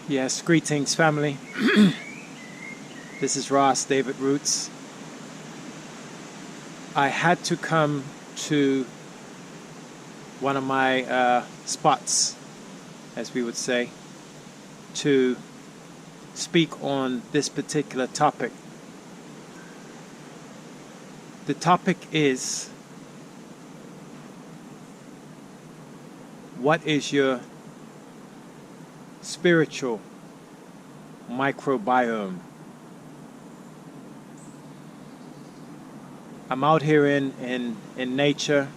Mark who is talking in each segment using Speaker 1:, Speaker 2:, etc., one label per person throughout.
Speaker 1: Yes, greetings family. This is Ross David Roots. I had to come to one of my spots, as we would say, to speak on this particular topic. The topic is, what is your spiritual microbiome? I'm out here in nature.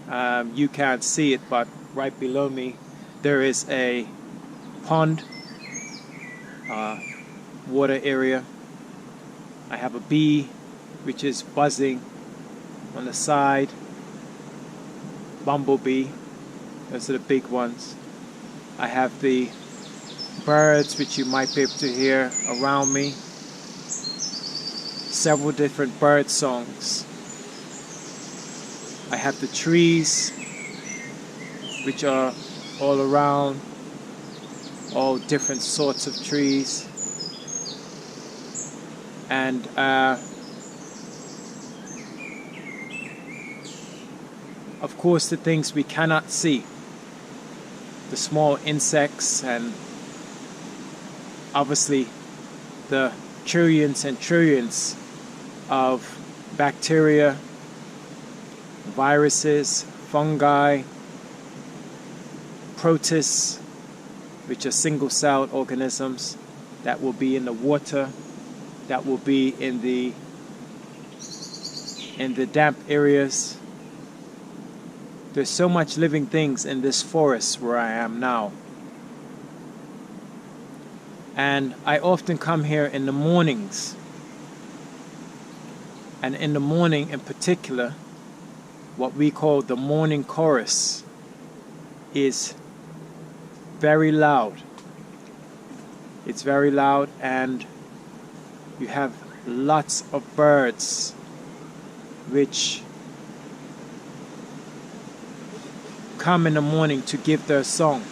Speaker 1: You can't see it, but right below me there is a pond, water area. I have a bee which is buzzing on the side. Bumblebee, those are the big ones. I have the birds which you might be able to hear around me. Several different bird songs. I have the trees which are all around, all different sorts of trees. And of course the things we cannot see, the small insects, and obviously the trillions and trillions of bacteria, viruses, fungi, protists, which are single-celled organisms that will be in the water, that will be in the damp areas. There's so much living things in this forest where I am now. And I often come here in the mornings. And in the morning in particular, what we call the morning chorus is very loud. It's very loud, and you have lots of birds which come in the morning to give their song.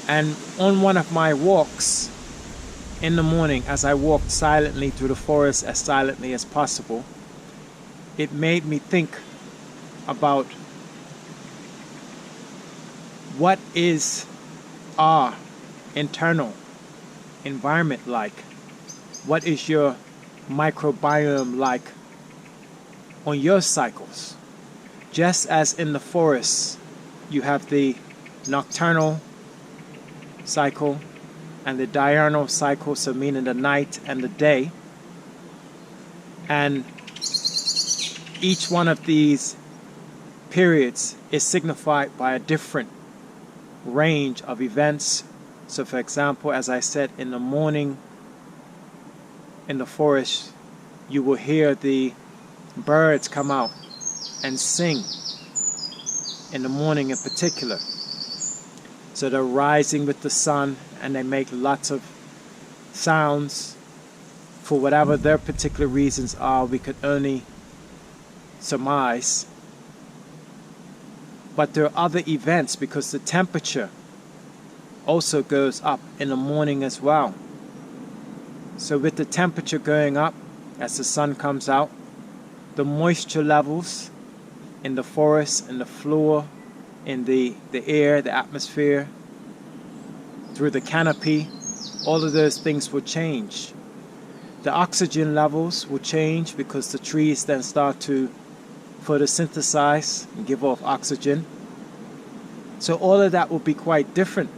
Speaker 1: And on one of my walks in the morning, as I walked silently through the forest, as silently as possible, it made me think about what is our internal environment like? What is your microbiome like on your cycles? Just as in the forest, you have the nocturnal cycle and the diurnal cycle, so meaning the night and the day. And each one of these periods is signified by a different range of events. So for example, as I said, in the morning in the forest, you will hear the birds come out and sing in the morning in particular. So they're rising with the sun and they make lots of sounds for whatever their particular reasons are. We could only surmise. But there are other events because the temperature also goes up in the morning as well. So with the temperature going up as the sun comes out, the moisture levels in the forest, in the floor, in the air, the atmosphere, through the canopy, all of those things will change. The oxygen levels will change because the trees then start to photosynthesize and give off oxygen. So all of that will be quite different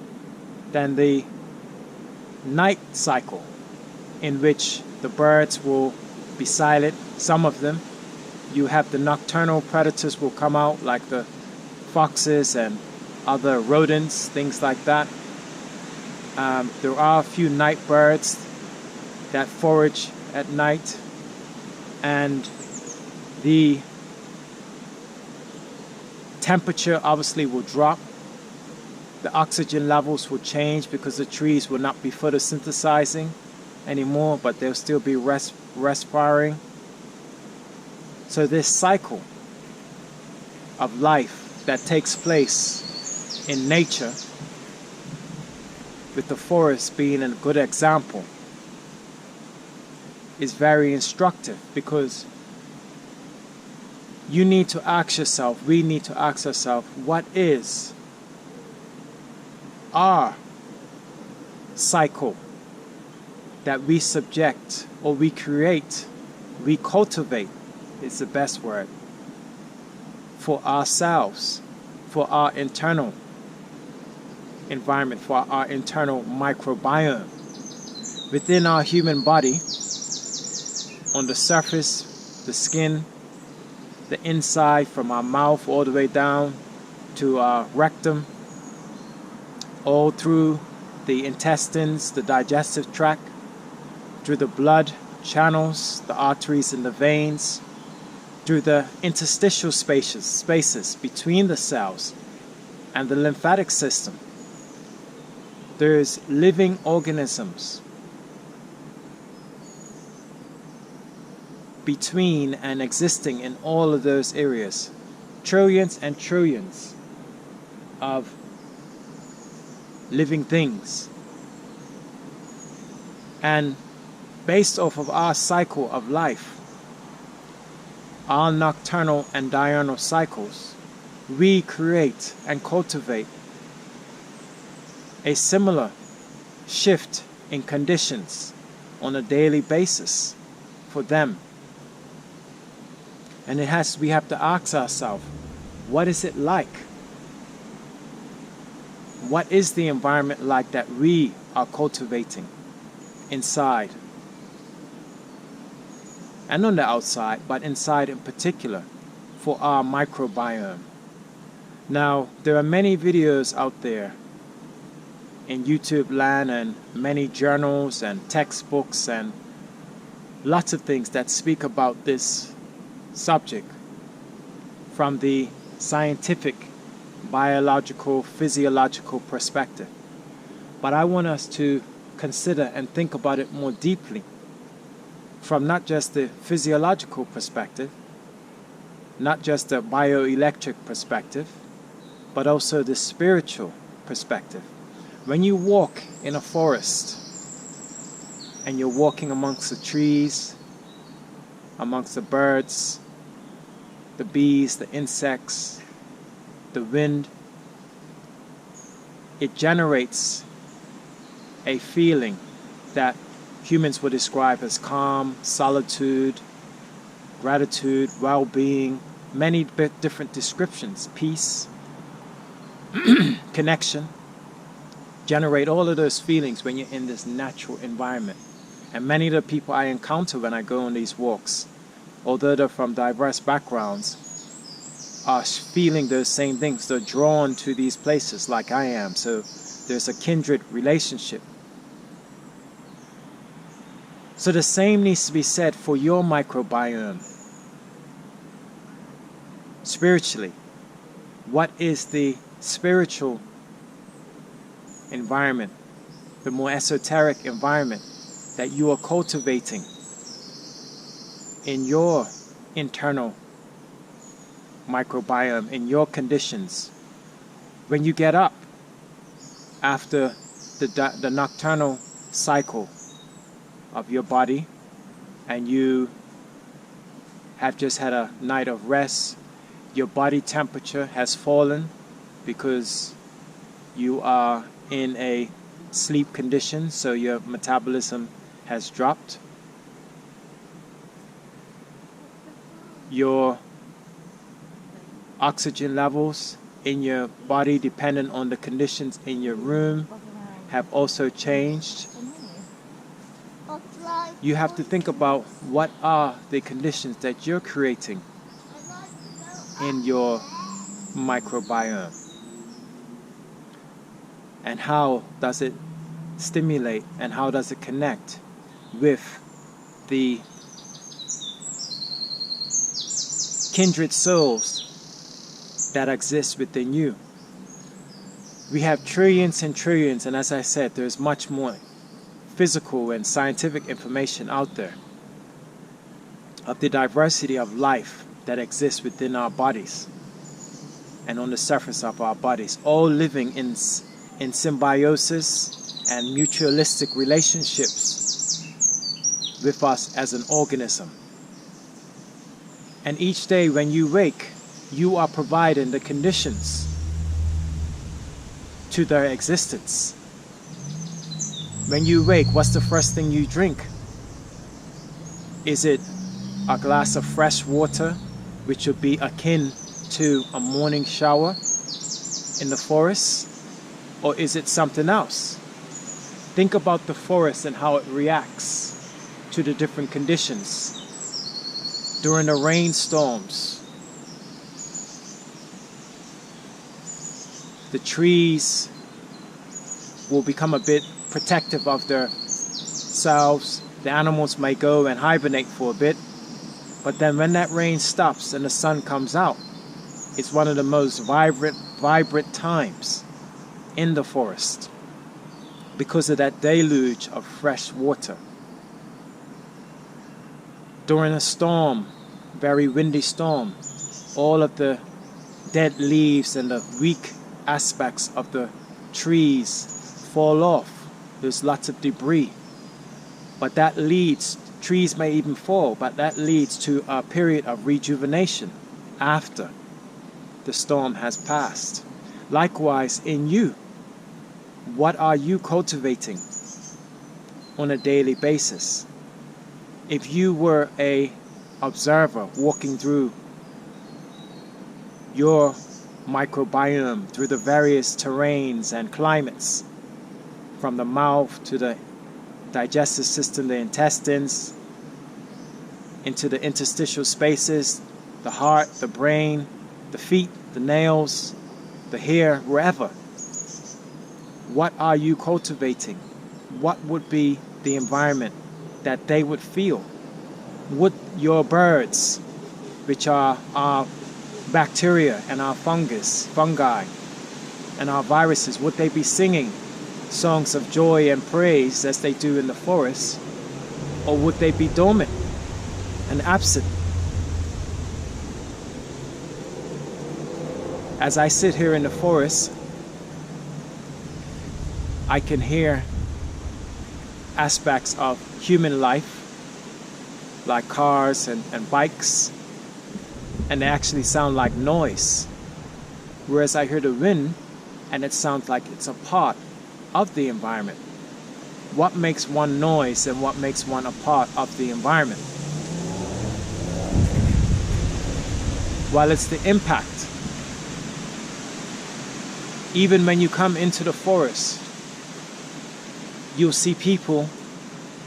Speaker 1: than the night cycle, in which the birds will be silent. Some of them, you have the nocturnal predators will come out, like the foxes and other rodents, things like that. There are a few night birds that forage at night, and the temperature obviously will drop. The oxygen levels will change because the trees will not be photosynthesizing anymore, but they'll still be respiring. So this cycle of life that takes place in nature, with the forest being a good example, is very instructive, because you need to ask yourself, we need to ask ourselves, what is our cycle that we subject, or we create, we cultivate, is the best word, for ourselves, for our internal environment, for our internal microbiome. Within our human body, on the surface, the skin, the inside, from our mouth all the way down to our rectum, all through the intestines, the digestive tract, through the blood channels, the arteries and the veins, through the interstitial spaces between the cells and the lymphatic system. There's living organisms between and existing in all of those areas. Trillions and trillions of living things. And based off of our cycle of life, our nocturnal and diurnal cycles, we create and cultivate a similar shift in conditions on a daily basis for them. And we have to ask ourselves, what is it like? What is the environment like that we are cultivating inside? And on the outside, but inside in particular, for our microbiome. Now, there are many videos out there in YouTube land, and many journals and textbooks and lots of things that speak about this subject from the scientific, biological, physiological perspective. But I want us to consider and think about it more deeply from not just the physiological perspective, not just the bioelectric perspective, but also the spiritual perspective. When you walk in a forest and you're walking amongst the trees, amongst the birds, the bees, the insects, the wind, it generates a feeling that humans would describe as calm, solitude, gratitude, well-being, many different descriptions, peace, connection. Generate all of those feelings when you're in this natural environment. And many of the people I encounter when I go on these walks, although they're from diverse backgrounds, are feeling those same things. They're drawn to these places like I am. So there's a kindred relationship. So the same needs to be said for your microbiome. Spiritually, what is the spiritual environment, the more esoteric environment that you are cultivating in your internal microbiome, in your conditions? When you get up after the nocturnal cycle of your body and you have just had a night of rest, your body temperature has fallen because you are in a sleep condition, so your metabolism has dropped. Your oxygen levels in your body, dependent on the conditions in your room, have also changed. You have to think about what are the conditions that you're creating in your microbiome, and how does it stimulate and how does it connect with the kindred souls that exist within you. We have trillions and trillions, and as I said, there's much more physical and scientific information out there of the diversity of life that exists within our bodies. and on the surface of our bodies, all living in symbiosis and mutualistic relationships with us as an organism. And each day when you wake, you are providing the conditions to their existence. When you wake, what's the first thing you drink? Is it a glass of fresh water, which would be akin to a morning shower in the forest? Or is it something else? Think about the forest and how it reacts to the different conditions. During the rainstorms, the trees will become a bit protective of themselves. The animals may go and hibernate for a bit, but then when that rain stops and the sun comes out, it's one of the most vibrant times in the forest because of that deluge of fresh water. During a storm, very windy storm, all of the dead leaves and the weak aspects of the trees fall off. There's lots of debris. But that leads, trees may even fall, but that leads to a period of rejuvenation after the storm has passed. Likewise, in you, what are you cultivating on a daily basis? If you were an observer walking through your microbiome, through the various terrains and climates, from the mouth to the digestive system, the intestines, into the interstitial spaces, the heart, the brain, the feet, the nails, the hair, wherever. What are you cultivating? What would be the environment that they would feel? Would your birds, which are our bacteria and our fungi, and our viruses, would they be singing songs of joy and praise as they do in the forest? Or would they be dormant and absent? As I sit here in the forest, I can hear aspects of human life, like cars and bikes, and they actually sound like noise. Whereas I hear the wind, and it sounds like it's a part of the environment. What makes one noise and what makes one a part of the environment? Well, it's the impact. Even when you come into the forest, you'll see people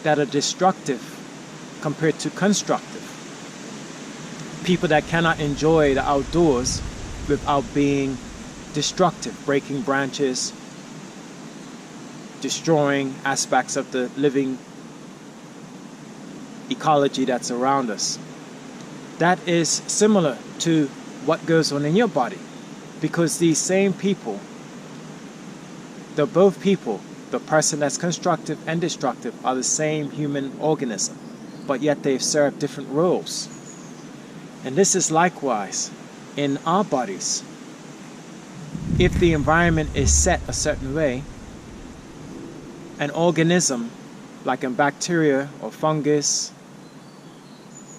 Speaker 1: that are destructive compared to constructive. People that cannot enjoy the outdoors without being destructive, breaking branches, destroying aspects of the living ecology that's around us. That is similar to what goes on in your body, because these same people, they're both people. The person that's constructive and destructive are the same human organism, but yet they've served different roles. And this is likewise in our bodies. If the environment is set a certain way, an organism, like a bacteria or fungus,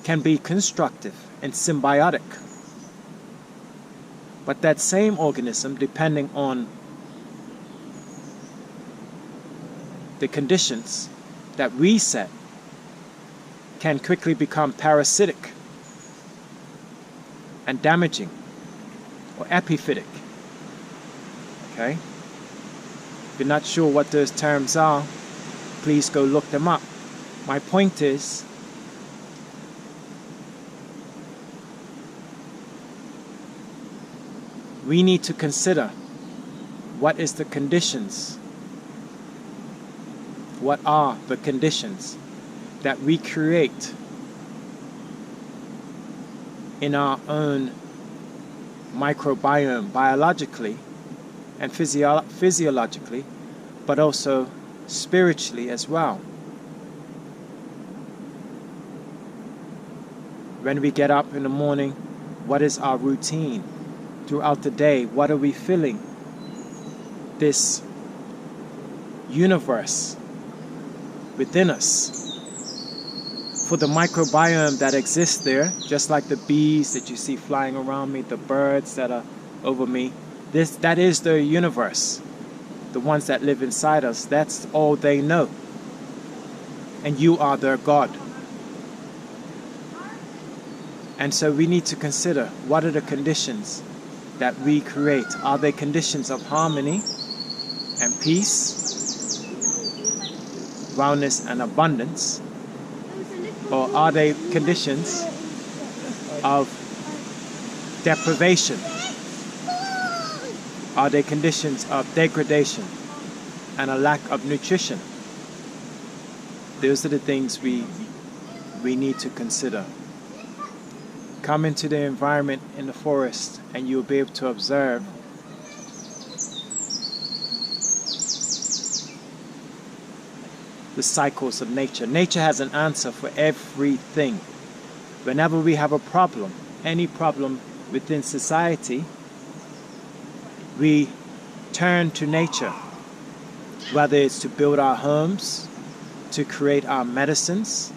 Speaker 1: can be constructive and symbiotic. But that same organism, depending on the conditions that we set, can quickly become parasitic and damaging, or epiphytic. Okay? If you're not sure what those terms are, please go look them up. My point is, we need to consider what is the conditions, what are the conditions that we create in our own microbiome, biologically and physiologically, but also spiritually as well. When we get up in the morning, what is our routine? throughout the day, what are we feeling? This universe within us. For the microbiome that exists there, just like the bees that you see flying around me, the birds that are over me, that is the universe. The ones that live inside us, that's all they know. And you are their God. And so we need to consider, what are the conditions that we create? Are they conditions of harmony and peace, wellness and abundance? Or are they conditions of deprivation? Are they conditions of degradation and a lack of nutrition? Those are the things we need to consider. Come into the environment in the forest and you'll be able to observe the cycles of nature. Nature has an answer for everything. Whenever we have a problem, any problem within society, we turn to nature, whether it's to build our homes, to create our medicines,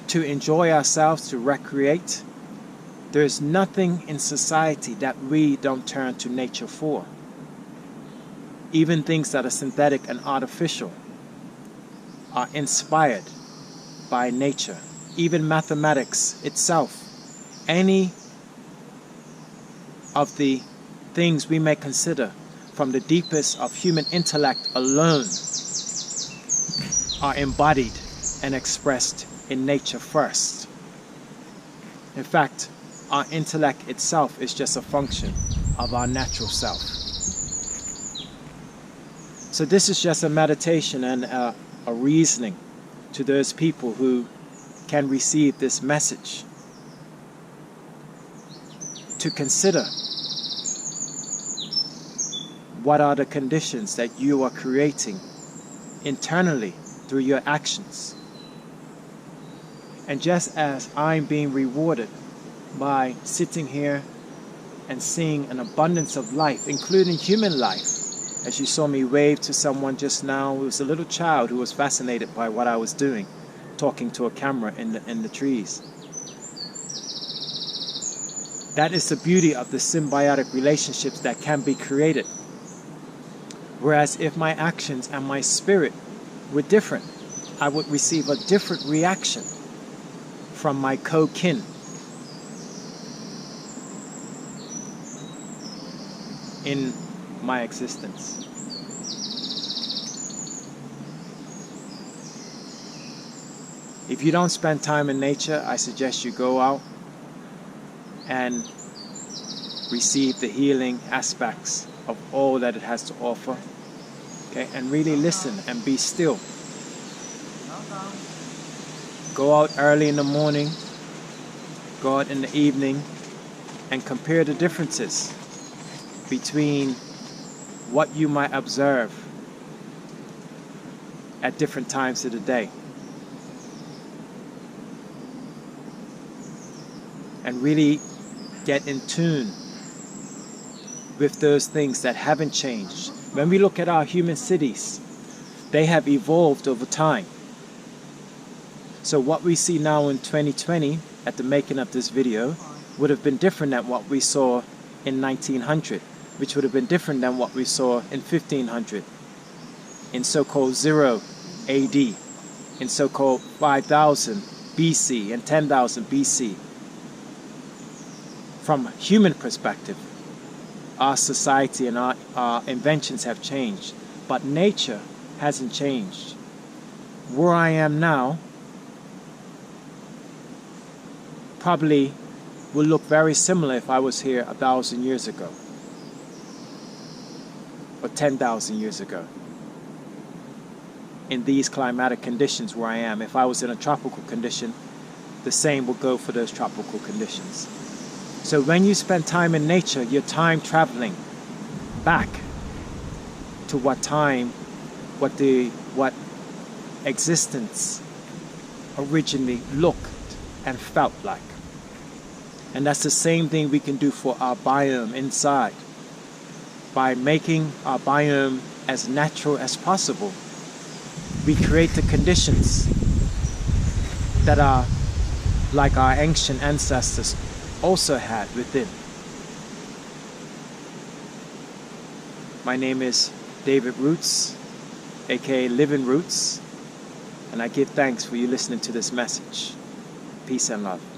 Speaker 1: to enjoy ourselves, to recreate. There's nothing in society that we don't turn to nature for. Even things that are synthetic and artificial are inspired by nature. Even mathematics itself. Any of the things we may consider from the deepest of human intellect alone are embodied and expressed in nature first. In fact, our intellect itself is just a function of our natural self. So this is just a meditation and a reasoning to those people who can receive this message, to consider what are the conditions that you are creating internally through your actions. And just as I'm being rewarded by sitting here and seeing an abundance of life, including human life, as you saw me wave to someone just now who was a little child who was fascinated by what I was doing, talking to a camera in the trees. That is the beauty of the symbiotic relationships that can be created. Whereas if my actions and my spirit were different, I would receive a different reaction from my co-kin. In my existence. If you don't spend time in nature, I suggest you go out and receive the healing aspects of all that it has to offer. Okay, and really listen and be still. Go out early in the morning, go out in the evening, and compare the differences between what you might observe at different times of the day. And really get in tune with those things that haven't changed. When we look at our human cities, they have evolved over time. So what we see now in 2020 at the making of this video would have been different than what we saw in 1900, which would have been different than what we saw in 1500, in so-called 0 AD, in so-called 5000 BC and 10,000 BC. From a human perspective, our society and our inventions have changed, but nature hasn't changed. Where I am now probably will look very similar if I was here 1,000 years ago or 10,000 years ago. In these climatic conditions where I am, if I was in a tropical condition, the same will go for those tropical conditions. So when you spend time in nature, you're time traveling back to what existence originally looked and felt like. And that's the same thing we can do for our biome inside. By making our biome as natural as possible, we create the conditions that are like our ancient ancestors also had within. My name is David Roots, aka Living Roots, and I give thanks for you listening to this message. Peace and love.